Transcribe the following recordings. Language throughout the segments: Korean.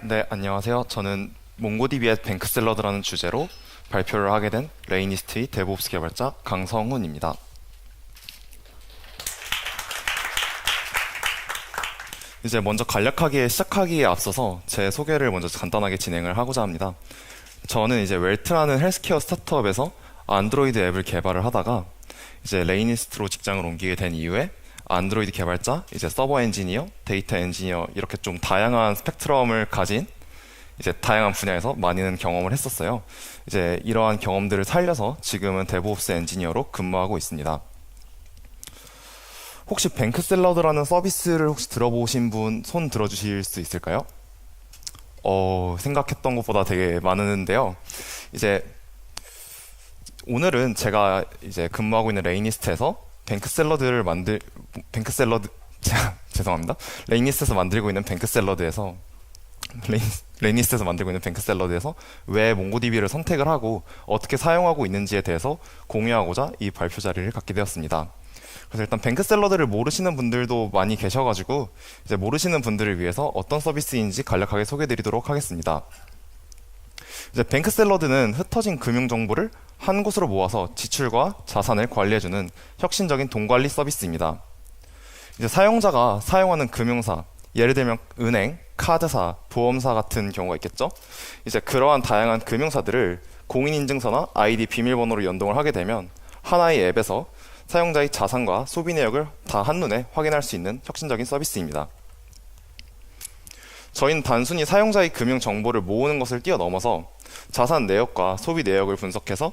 네, 안녕하세요. 저는 몽고DB의 뱅크샐러드라는 주제로 발표를 하게 된 레이니스트의 데브옵스 개발자 강성훈입니다. 이제 먼저 간략하게 시작하기에 앞서서 제 소개를 먼저 간단하게 진행을 하고자 합니다. 저는 이제 웰트라는 헬스케어 스타트업에서 안드로이드 앱을 개발을 하다가 이제 레이니스트로 직장을 옮기게 된 이후에 안드로이드 개발자, 이제 서버 엔지니어, 데이터 엔지니어 이렇게 좀 다양한 스펙트럼을 가진 이제 다양한 분야에서 많이는 경험을 했었어요. 이제 이러한 경험들을 살려서 지금은 데브옵스 엔지니어로 근무하고 있습니다. 혹시 뱅크샐러드라는 서비스를 혹시 들어보신 분 손 들어주실 수 있을까요? 생각했던 것보다 되게 많은데요. 이제 오늘은 제가 이제 근무하고 있는 레이니스트에서 뱅크샐러드 죄송합니다. 레이니스트에서 만들고 있는 뱅크샐러드에서 레이니스트에서 만들고 있는 뱅크샐러드에서 왜 몽고DB를 선택을 하고 어떻게 사용하고 있는지에 대해서 공유하고자 이 발표 자리를 갖게 되었습니다. 그래서 일단 뱅크샐러드를 모르시는 분들도 많이 계셔가지고 이제 모르시는 분들을 위해서 어떤 서비스인지 간략하게 소개해드리도록 하겠습니다. 이제 뱅크샐러드는 흩어진 금융 정보를 한 곳으로 모아서 지출과 자산을 관리해주는 혁신적인 돈 관리 서비스입니다. 이제 사용자가 사용하는 금융사, 예를 들면 은행, 카드사, 보험사 같은 경우가 있겠죠. 이제 그러한 다양한 금융사들을 공인인증서나 아이디 비밀번호로 연동을 하게 되면 하나의 앱에서 사용자의 자산과 소비 내역을 다 한눈에 확인할 수 있는 혁신적인 서비스입니다. 저희는 단순히 사용자의 금융 정보를 모으는 것을 뛰어넘어서 자산 내역과 소비 내역을 분석해서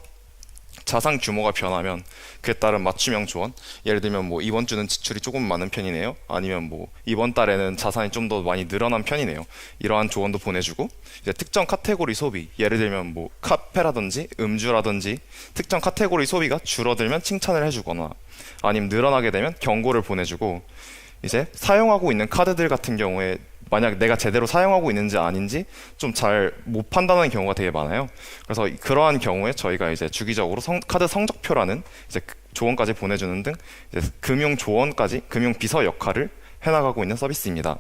자산 규모가 변하면 그에 따른 맞춤형 조언, 예를 들면 뭐 이번 주는 지출이 조금 많은 편이네요, 아니면 뭐 이번 달에는 자산이 좀 더 많이 늘어난 편이네요, 이러한 조언도 보내주고, 이제 특정 카테고리 소비, 예를 들면 뭐 카페라든지 음주라든지 특정 카테고리 소비가 줄어들면 칭찬을 해주거나 아니면 늘어나게 되면 경고를 보내주고, 이제 사용하고 있는 카드들 같은 경우에 만약 내가 제대로 사용하고 있는지 아닌지 좀 잘 못 판단하는 경우가 되게 많아요. 그래서 그러한 경우에 저희가 이제 주기적으로 카드 성적표라는 이제 조언까지 보내주는 등 이제 금융 조언까지 금융 비서 역할을 해나가고 있는 서비스입니다.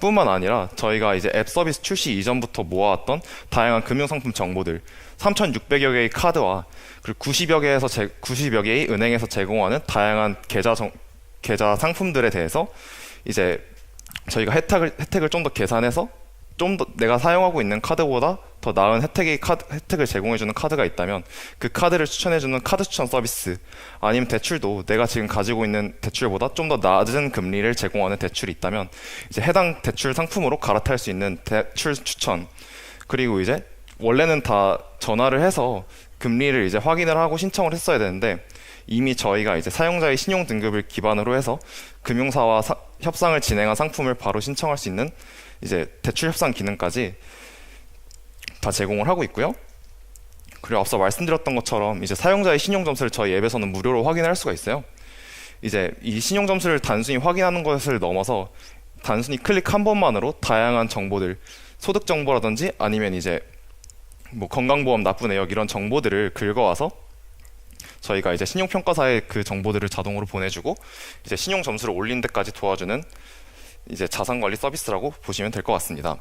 뿐만 아니라 저희가 이제 앱 서비스 출시 이전부터 모아왔던 다양한 금융 상품 정보들 3,600여 개의 카드와 그리고 90여 개의 은행에서 제공하는 다양한 계좌 상품들에 대해서 이제 저희가 혜택을 좀 더 계산해서 좀 더 내가 사용하고 있는 카드보다 더 나은 혜택을 제공해주는 카드가 있다면 그 카드를 추천해주는 카드 추천 서비스, 아니면 대출도 내가 지금 가지고 있는 대출보다 좀 더 낮은 금리를 제공하는 대출이 있다면 이제 해당 대출 상품으로 갈아탈 수 있는 대출 추천, 그리고 이제 원래는 다 전화를 해서 금리를 이제 확인을 하고 신청을 했어야 되는데 이미 저희가 이제 사용자의 신용 등급을 기반으로 해서 금융사와 협상을 진행한 상품을 바로 신청할 수 있는 이제 대출 협상 기능까지 다 제공을 하고 있고요. 그리고 앞서 말씀드렸던 것처럼 이제 사용자의 신용 점수를 저희 앱에서는 무료로 확인할 수가 있어요. 이제 이 신용 점수를 단순히 확인하는 것을 넘어서 단순히 클릭 한 번만으로 다양한 정보들, 소득 정보라든지 아니면 이제 뭐 건강보험 납부 내역 이런 정보들을 긁어와서 저희가 이제 신용평가사에 그 정보들을 자동으로 보내주고 이제 신용 점수를 올린 데까지 도와주는 이제 자산관리 서비스라고 보시면 될 것 같습니다.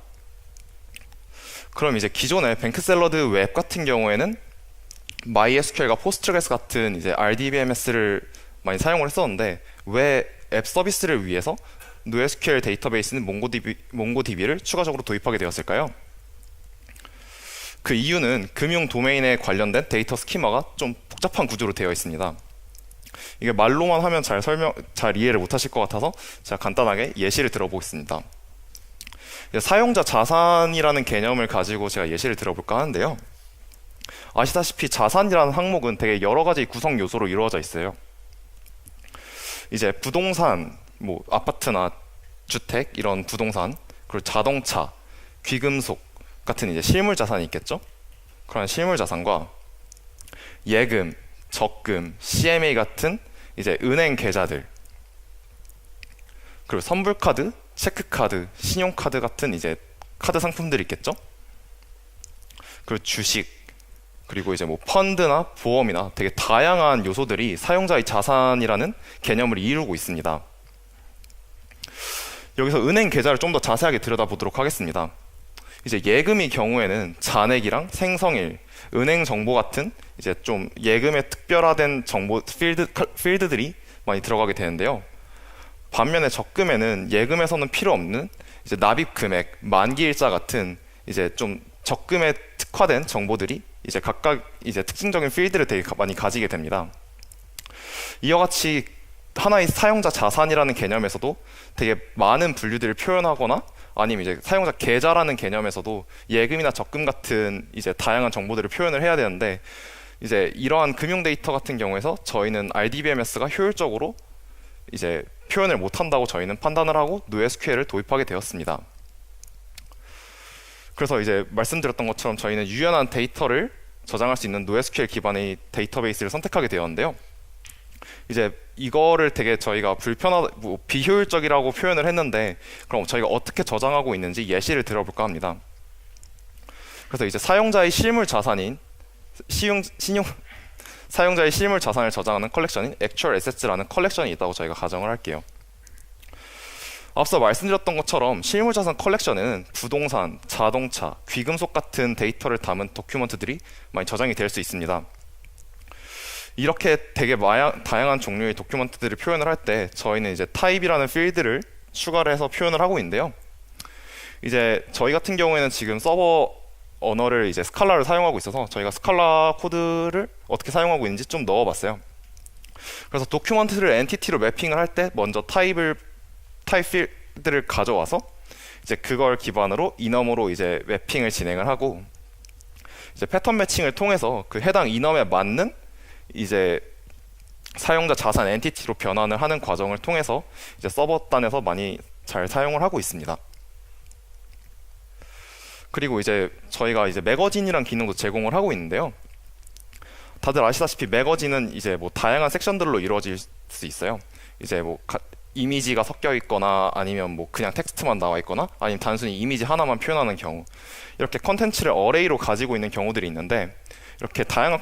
그럼 이제 기존의 뱅크샐러드 웹 같은 경우에는 MySQL과 포스트그레스 같은 이제 RDBMS를 많이 사용을 했었는데 왜 앱 서비스를 위해서 NoSQL 데이터베이스는 몽고DB를 추가적으로 도입하게 되었을까요? 그 이유는 금융 도메인에 관련된 데이터 스키마가 좀 복잡한 구조로 되어 있습니다. 이게 말로만 하면 잘 이해를 못 하실 것 같아서 제가 간단하게 예시를 들어보겠습니다. 사용자 자산이라는 개념을 가지고 제가 예시를 들어볼까 하는데요. 아시다시피 자산이라는 항목은 되게 여러 가지 구성 요소로 이루어져 있어요. 이제 부동산, 뭐 아파트나 주택 이런 부동산, 그리고 자동차, 귀금속 같은 이제 실물 자산이 있겠죠. 그런 실물 자산과 예금, 적금, CMA 같은 이제 은행 계좌들, 그리고 선불카드, 체크카드, 신용카드 같은 이제 카드 상품들이 있겠죠. 그리고 주식, 그리고 이제 뭐 펀드나 보험이나 되게 다양한 요소들이 사용자의 자산이라는 개념을 이루고 있습니다. 여기서 은행 계좌를 좀 더 자세하게 들여다보도록 하겠습니다. 이제 예금의 경우에는 잔액이랑 생성일, 은행 정보 같은 이제 좀 예금에 특별화된 정보 필드들이 많이 들어가게 되는데요. 반면에 적금에는 예금에서는 필요 없는 이제 납입 금액, 만기 일자 같은 이제 좀 적금에 특화된 정보들이 이제 각각 이제 특징적인 필드를 되게 많이 가지게 됩니다. 이와 같이 하나의 사용자 자산이라는 개념에서도 되게 많은 분류들을 표현하거나 아니면 이제 사용자 계좌라는 개념에서도 예금이나 적금 같은 이제 다양한 정보들을 표현을 해야 되는데 이제 이러한 금융 데이터 같은 경우에서 저희는 RDBMS가 효율적으로 이제 표현을 못한다고 저희는 판단을 하고 NoSQL을 도입하게 되었습니다. 그래서 이제 말씀드렸던 것처럼 저희는 유연한 데이터를 저장할 수 있는 NoSQL 기반의 데이터베이스를 선택하게 되었는데요. 이제 이거를 되게 저희가 비효율적이라고 표현을 했는데 그럼 저희가 어떻게 저장하고 있는지 예시를 들어볼까 합니다. 그래서 이제 사용자의 실물 자산인 사용자의 실물 자산을 저장하는 컬렉션인 Actual Assets라는 컬렉션이 있다고 저희가 가정을 할게요. 앞서 말씀드렸던 것처럼 실물 자산 컬렉션에는 부동산, 자동차, 귀금속 같은 데이터를 담은 도큐먼트들이 많이 저장이 될 수 있습니다. 이렇게 되게 다양한 종류의 도큐먼트들을 표현을 할 때 저희는 이제 타입이라는 필드를 추가를 해서 표현을 하고 있는데요. 이제 저희 같은 경우에는 지금 서버 언어를 이제 스칼라를 사용하고 있어서 저희가 스칼라 코드를 어떻게 사용하고 있는지 좀 넣어봤어요. 그래서 도큐먼트를 엔티티로 매핑을 할 때 먼저 타입 필드를 가져와서 이제 그걸 기반으로 이넘으로 이제 매핑을 진행을 하고 이제 패턴 매칭을 통해서 그 해당 이넘에 맞는 이제 사용자 자산 엔티티로 변환을 하는 과정을 통해서 이제 서버 단에서 많이 잘 사용을 하고 있습니다. 그리고 이제 저희가 이제 매거진이란 기능도 제공을 하고 있는데요. 다들 아시다시피 매거진은 이제 뭐 다양한 섹션들로 이루어질 수 있어요. 이제 뭐 이미지가 섞여 있거나 아니면 뭐 그냥 텍스트만 나와 있거나 아니면 단순히 이미지 하나만 표현하는 경우 이렇게 컨텐츠를 어레이로 가지고 있는 경우들이 있는데 이렇게 다양한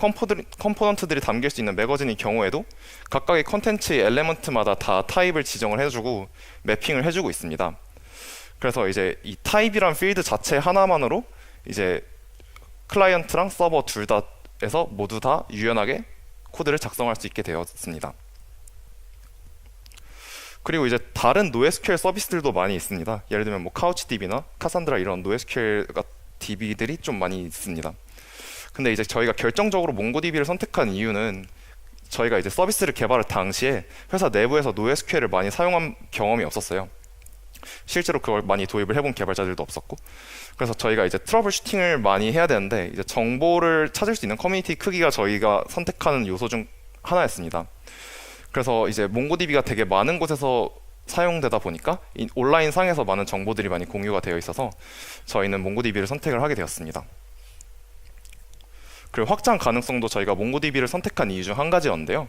컴포넌트들이 담길 수 있는 매거진의 경우에도 각각의 컨텐츠의 엘레먼트마다 다 타입을 지정을 해주고 매핑을 해주고 있습니다. 그래서 이제 이 타입이란 필드 자체 하나만으로 이제 클라이언트랑 서버 둘 다에서 모두 다 유연하게 코드를 작성할 수 있게 되었습니다. 그리고 이제 다른 NoSQL 서비스들도 많이 있습니다. 예를 들면 뭐 카우치DB나 카산드라 이런 NoSQL DB들이 좀 많이 있습니다. 근데 이제 저희가 결정적으로 몽고DB를 선택한 이유는 저희가 이제 서비스를 개발할 당시에 회사 내부에서 NoSQL을 많이 사용한 경험이 없었어요. 실제로 그걸 많이 도입을 해본 개발자들도 없었고 그래서 저희가 이제 트러블 슈팅을 많이 해야 되는데 이제 정보를 찾을 수 있는 커뮤니티 크기가 저희가 선택하는 요소 중 하나였습니다. 그래서 이제 몽고DB가 되게 많은 곳에서 사용되다 보니까 온라인 상에서 많은 정보들이 많이 공유가 되어 있어서 저희는 몽고DB를 선택을 하게 되었습니다. 그리고 확장 가능성도 저희가 몽고DB를 선택한 이유 중 한 가지였는데요.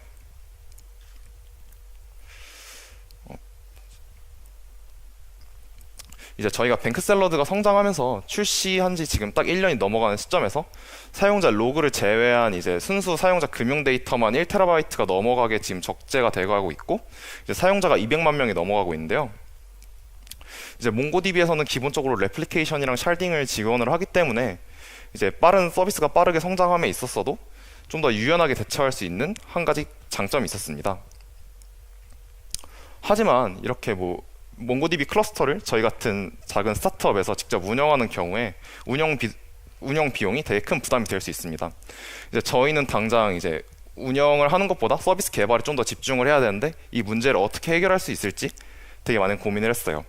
이제 저희가 뱅크샐러드가 성장하면서 출시한 지 지금 딱 1년이 넘어가는 시점에서 사용자 로그를 제외한 이제 순수 사용자 금융 데이터만 1TB가 넘어가게 지금 적재가 되어가고 있고 이제 사용자가 200만 명이 넘어가고 있는데요. 이제 몽고DB에서는 기본적으로 레플리케이션이랑 샬딩을 지원을 하기 때문에 이제 빠른 서비스가 빠르게 성장함에 있었어도 좀 더 유연하게 대처할 수 있는 한 가지 장점이 있었습니다. 하지만 이렇게 뭐 몽고DB 클러스터를 저희 같은 작은 스타트업에서 직접 운영하는 경우에 운영 비용이 되게 큰 부담이 될 수 있습니다. 이제 저희는 당장 이제 운영을 하는 것보다 서비스 개발에 좀 더 집중을 해야 되는데 이 문제를 어떻게 해결할 수 있을지 되게 많은 고민을 했어요.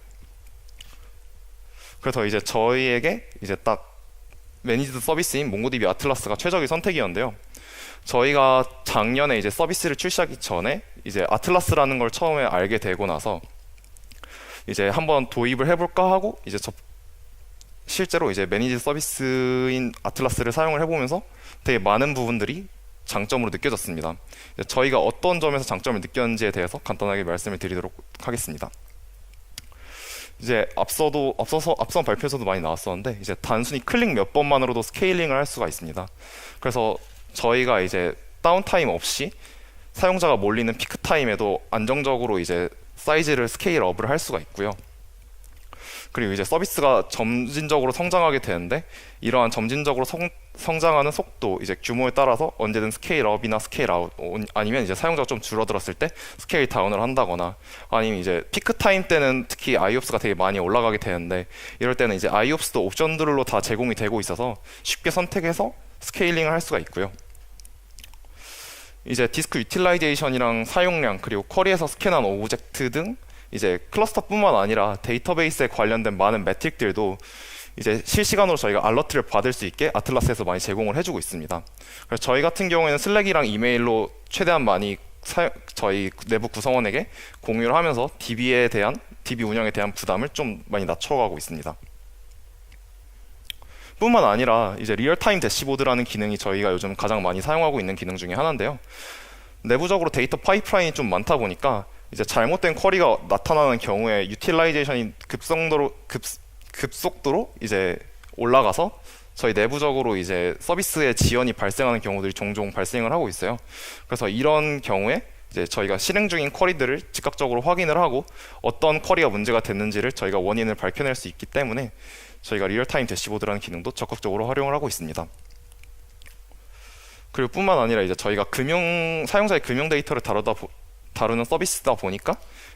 그래서 이제 저희에게 이제 딱 매니지드 서비스인 몽고DB 아틀라스가 최적의 선택이었는데요. 저희가 작년에 이제 서비스를 출시하기 전에 이제 아틀라스라는 걸 처음에 알게 되고 나서 이제 한번 도입을 해볼까 하고 이제 실제로 이제 매니지 서비스인 아틀라스를 사용을 해보면서 되게 많은 부분들이 장점으로 느껴졌습니다. 저희가 어떤 점에서 장점을 느꼈는지에 대해서 간단하게 말씀을 드리도록 하겠습니다. 이제 앞선 발표에서도 많이 나왔었는데 이제 단순히 클릭 몇 번만으로도 스케일링을 할 수가 있습니다. 그래서 저희가 이제 다운타임 없이 사용자가 몰리는 피크 타임에도 안정적으로 이제 사이즈를 스케일 업을 할 수가 있고요. 그리고 이제 서비스가 점진적으로 성장하게 되는데 이러한 점진적으로 성장하는 속도, 이제 규모에 따라서 언제든 스케일업이나 스케일아웃, 아니면 이제 사용자가 좀 줄어들었을 때 스케일 다운을 한다거나, 아니면 이제 피크 타임 때는 특히 IOPS가 되게 많이 올라가게 되는데 이럴 때는 이제 IOPS도 옵션들로 다 제공이 되고 있어서 쉽게 선택해서 스케일링을 할 수가 있고요. 이제 디스크 유틸라이제이션이랑 사용량, 그리고 쿼리에서 스캔한 오브젝트 등 이제 클러스터뿐만 아니라 데이터베이스에 관련된 많은 매트릭들도 이제 실시간으로 저희가 알러트를 받을 수 있게 아틀라스에서 많이 제공을 해주고 있습니다. 그래서 저희 같은 경우에는 슬랙이랑 이메일로 최대한 많이 저희 내부 구성원에게 공유를 하면서 DB 운영에 대한 부담을 좀 많이 낮춰가고 있습니다. 뿐만 아니라 이제 리얼타임 대시보드라는 기능이 저희가 요즘 가장 많이 사용하고 있는 기능 중에 하나인데요. 내부적으로 데이터 파이프라인이 좀 많다 보니까 이제 잘못된 쿼리가 나타나는 경우에 유틸라이제이션이 급속도로 이제 올라가서 저희 내부적으로 이제 서비스의 지연이 발생하는 경우들이 종종 발생을 하고 있어요. 그래서 이런 경우에 이제 저희가 실행 중인 쿼리들을 즉각적으로 확인을 하고 어떤 쿼리가 문제가 됐는지를 저희가 원인을 밝혀낼 수 있기 때문에 저희가 리얼타임 대시보드라는 기능도 적극적으로 활용을 하고 있습니다. 그리고 뿐만 아니라 이제 저희가 사용자의 금융 데이터를 다루는 서비스다 보니까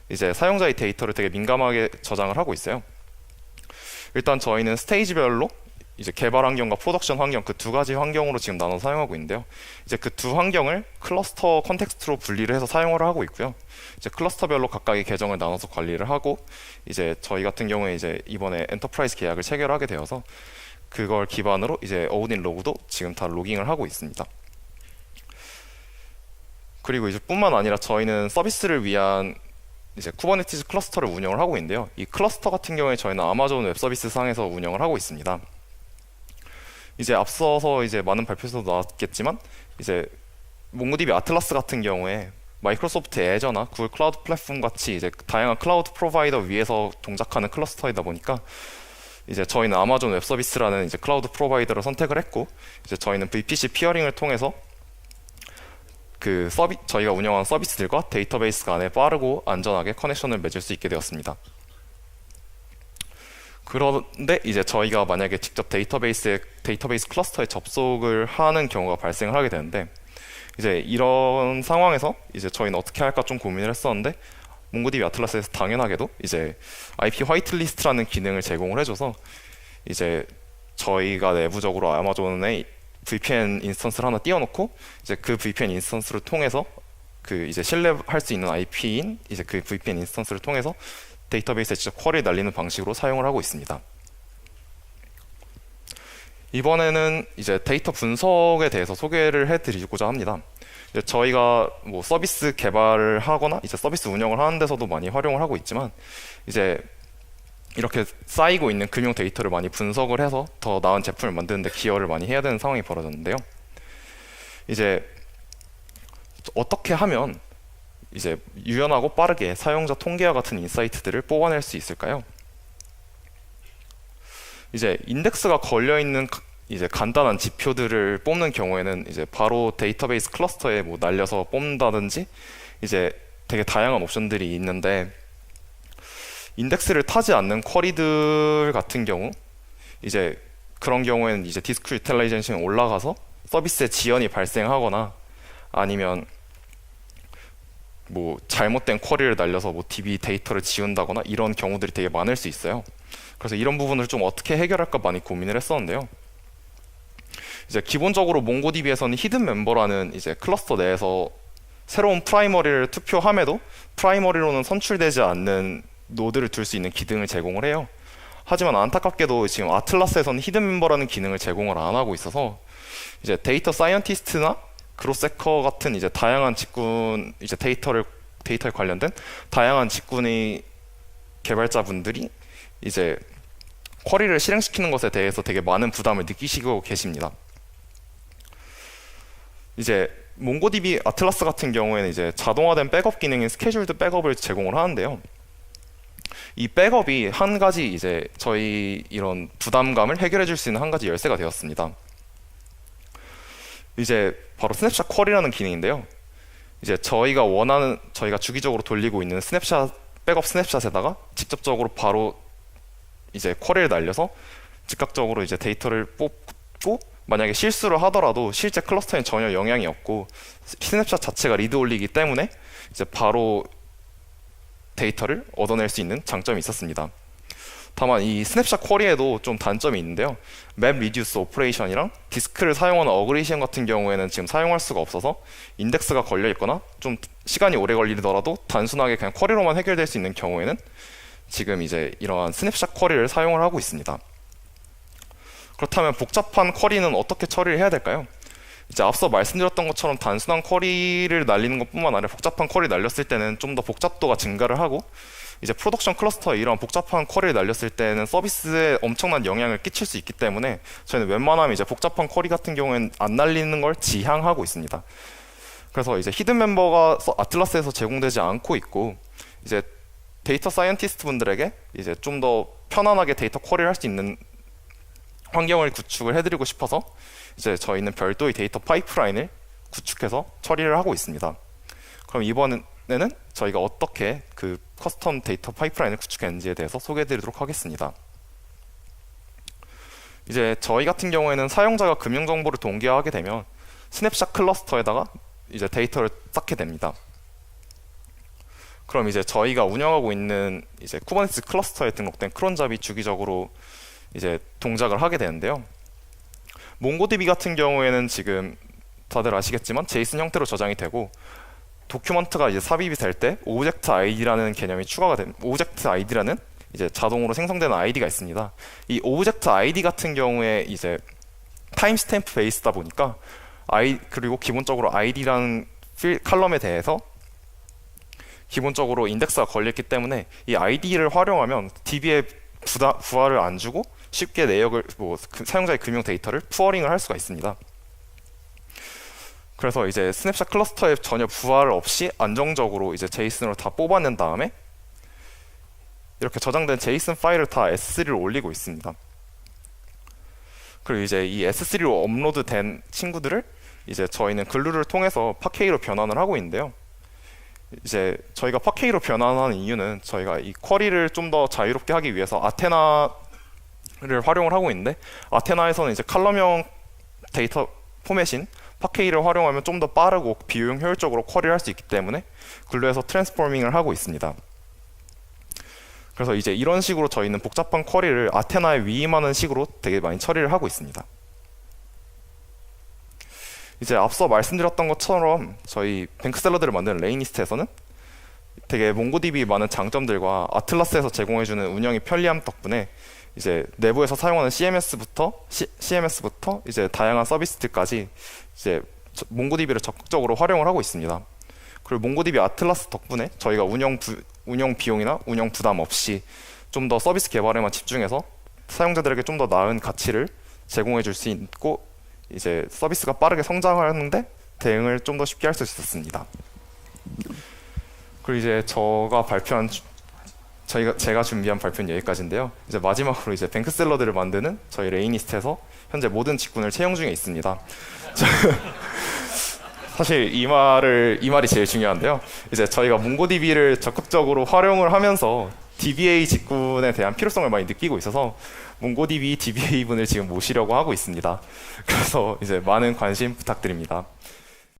이제 사용자의 데이터를 되게 민감하게 저장을 하고 있어요. 일단 저희는 스테이지별로 이제 개발 환경과 프로덕션 환경, 그 두 가지 환경으로 지금 나눠 사용하고 있는데요. 이제 그 두 환경을 클러스터 컨텍스트로 분리를 해서 사용을 하고 있고요. 이제 클러스터별로 각각의 계정을 나눠서 관리를 하고, 이제 저희 같은 경우에 이제 이번에 엔터프라이즈 계약을 체결하게 되어서 그걸 기반으로 이제 어우딘 로그도 지금 다 로깅을 하고 있습니다. 그리고 이제 뿐만 아니라 저희는 서비스를 위한 이제 쿠버네티스 클러스터를 운영을 하고 있는데요. 이 클러스터 같은 경우에 저희는 아마존 웹 서비스 상에서 운영을 하고 있습니다. 이제 앞서서 이제 많은 발표에서도 나왔겠지만 이제 몽고디비 아틀라스 같은 경우에 마이크로소프트 애저나 구글 클라우드 플랫폼 같이 이제 다양한 클라우드 프로바이더 위에서 동작하는 클러스터이다 보니까 이제 저희는 아마존 웹 서비스라는 이제 클라우드 프로바이더를 선택을 했고, 이제 저희는 VPC 피어링을 통해서 저희가 운영한 서비스들과 데이터베이스 간에 빠르고 안전하게 커넥션을 맺을 수 있게 되었습니다. 그런데 이제 저희가 만약에 직접 데이터베이스 클러스터에 접속을 하는 경우가 발생을 하게 되는데, 이제 이런 상황에서 이제 저희는 어떻게 할까 좀 고민을 했었는데, 몽고디비 아틀라스에서 당연하게도 이제 IP 화이트리스트라는 기능을 제공을 해줘서 이제 저희가 내부적으로 아마존에 VPN 인스턴스를 하나 띄워놓고 이제 그 VPN 인스턴스를 통해서 그 이제 신뢰할 수 있는 IP인 이제 그 VPN 인스턴스를 통해서 데이터베이스에 직접 쿼리를 날리는 방식으로 사용을 하고 있습니다. 이번에는 이제 데이터 분석에 대해서 소개를 해드리고자 합니다. 이제 저희가 뭐 서비스 개발을 하거나 이제 서비스 운영을 하는 데서도 많이 활용을 하고 있지만, 이제 이렇게 쌓이고 있는 금융 데이터를 많이 분석을 해서 더 나은 제품을 만드는 데 기여를 많이 해야 되는 상황이 벌어졌는데요. 이제 어떻게 하면 이제 유연하고 빠르게 사용자 통계와 같은 인사이트들을 뽑아낼 수 있을까요? 이제 인덱스가 걸려 있는 이제 간단한 지표들을 뽑는 경우에는 이제 바로 데이터베이스 클러스터에 뭐 날려서 뽑는다든지 이제 되게 다양한 옵션들이 있는데, 인덱스를 타지 않는 쿼리들 같은 경우 이제 그런 경우에는 이제 디스크 유틸라이제이션이 올라가서 서비스에 지연이 발생하거나 아니면 뭐 잘못된 쿼리를 날려서 뭐 DB 데이터를 지운다거나 이런 경우들이 되게 많을 수 있어요. 그래서 이런 부분을 좀 어떻게 해결할까 많이 고민을 했었는데요. 이제 기본적으로 몽고DB에서는 히든 멤버라는 이제 클러스터 내에서 새로운 프라이머리를 투표함에도 프라이머리로는 선출되지 않는 노드를 둘 수 있는 기능을 제공을 해요. 하지만 안타깝게도 지금 아틀라스에서는 히든 멤버라는 기능을 제공을 안 하고 있어서 이제 데이터 사이언티스트나 그로세커 같은 이제 다양한 직군 이제 데이터에 관련된 다양한 직군의 개발자분들이 이제 쿼리를 실행시키는 것에 대해서 되게 많은 부담을 느끼시고 계십니다. 이제 몽고DB 아틀라스 같은 경우에는 이제 자동화된 백업 기능인 스케줄드 백업을 제공을 하는데요. 이 백업이 한 가지 이제 저희 이런 부담감을 해결해 줄 수 있는 한 가지 열쇠가 되었습니다. 이제 바로 스냅샷 쿼리라는 기능인데요. 이제 저희가 주기적으로 돌리고 있는 백업 스냅샷에다가 직접적으로 바로 이제 쿼리를 날려서 즉각적으로 이제 데이터를 뽑고 만약에 실수를 하더라도 실제 클러스터에 전혀 영향이 없고 스냅샷 자체가 리드 올리기 때문에 이제 바로 데이터를 얻어낼 수 있는 장점이 있었습니다. 다만 이 스냅샷 쿼리에도 좀 단점이 있는데요. 맵 리듀스 오퍼레이션이랑 디스크를 사용하는 어그레이션 같은 경우에는 지금 사용할 수가 없어서 인덱스가 걸려 있거나 좀 시간이 오래 걸리더라도 단순하게 그냥 쿼리로만 해결될 수 있는 경우에는 지금 이제 이러한 스냅샷 쿼리를 사용을 하고 있습니다. 그렇다면 복잡한 쿼리는 어떻게 처리를 해야 될까요? 이제 앞서 말씀드렸던 것처럼 단순한 쿼리를 날리는 것뿐만 아니라 복잡한 쿼리 날렸을 때는 좀 더 복잡도가 증가를 하고 이제 프로덕션 클러스터에 이런 복잡한 쿼리를 날렸을 때는 서비스에 엄청난 영향을 끼칠 수 있기 때문에 저희는 웬만하면 이제 복잡한 쿼리 같은 경우에는 안 날리는 걸 지향하고 있습니다. 그래서 이제 히든 멤버가 아틀라스에서 제공되지 않고 있고 이제 데이터 사이언티스트 분들에게 이제 좀 더 편안하게 데이터 쿼리를 할 수 있는 환경을 구축을 해드리고 싶어서 이제 저희는 별도의 데이터 파이프라인을 구축해서 처리를 하고 있습니다. 그럼 이번에는 저희가 어떻게 그 커스텀 데이터 파이프라인을 구축했는지에 대해서 소개해드리도록 하겠습니다. 이제 저희 같은 경우에는 사용자가 금융 정보를 동기화하게 되면 스냅샷 클러스터에다가 이제 데이터를 쌓게 됩니다. 그럼 이제 저희가 운영하고 있는 이제 쿠버네티스 클러스터에 등록된 크론잡이 주기적으로 이제 동작을 하게 되는데요. 몽고디비 같은 경우에는 지금 다들 아시겠지만 제이슨 형태로 저장이 되고 도큐먼트가 이제 삽입이 될 때 오브젝트 아이디라는 개념이 추가가 됩니다. 오브젝트 아이디라는 이제 자동으로 생성되는 아이디가 있습니다. 이 오브젝트 아이디 같은 경우에 이제 타임스탬프 베이스다 보니까 그리고 기본적으로 아이디라는 칼럼에 대해서 기본적으로 인덱스가 걸려있기 때문에 이 아이디를 활용하면 DB에 부하를 안 주고 쉽게 내역을 사용자의 금융 데이터를 푸어링을 할 수가 있습니다. 그래서 이제 스냅샷 클러스터에 전혀 부하를 없이 안정적으로 이제 제이슨으로 다 뽑아낸 다음에 이렇게 저장된 제이슨 파일을 다 S3로 올리고 있습니다. 그리고 이제 이 S3로 업로드된 친구들을 이제 저희는 글루를 통해서 파케이로 변환을 하고 있는데요. 이제 저희가 파케이로 변환하는 이유는 저희가 이 쿼리를 좀 더 자유롭게 하기 위해서 아테나를 활용을 하고 있는데 아테나에서는 이제 칼럼형 데이터 포맷인 파케이를 활용하면 좀 더 빠르고 비용 효율적으로 쿼리를 할 수 있기 때문에 글루에서 트랜스포밍을 하고 있습니다. 그래서 이제 이런 식으로 저희는 복잡한 쿼리를 아테나에 위임하는 식으로 되게 많이 처리를 하고 있습니다. 이제 앞서 말씀드렸던 것처럼 저희 뱅크샐러드를 만드는 레이니스트에서는 되게 몽고디비 많은 장점들과 아틀라스에서 제공해주는 운영이 편리함 덕분에 이제 내부에서 사용하는 CMS부터 이제 다양한 서비스들까지 이제 몽고디비를 적극적으로 활용을 하고 있습니다. 그리고 몽고디비 아틀라스 덕분에 저희가 운영 비용이나 운영 부담 없이 좀 더 서비스 개발에만 집중해서 사용자들에게 좀 더 나은 가치를 제공해 줄 수 있고 이제 서비스가 빠르게 성장하는데 대응을 좀 더 쉽게 할 수 있었습니다. 그리고 이제 제가 준비한 발표는 여기까지인데요. 이제 마지막으로 이제 뱅크샐러드를 만드는 저희 레이니스트에서 현재 모든 직군을 채용 중에 있습니다. 사실 이 말이 제일 중요한데요. 이제 저희가 몽고DB를 적극적으로 활용을 하면서 DBA 직군에 대한 필요성을 많이 느끼고 있어서 몽고DB DBA 분을 지금 모시려고 하고 있습니다. 그래서 이제 많은 관심 부탁드립니다.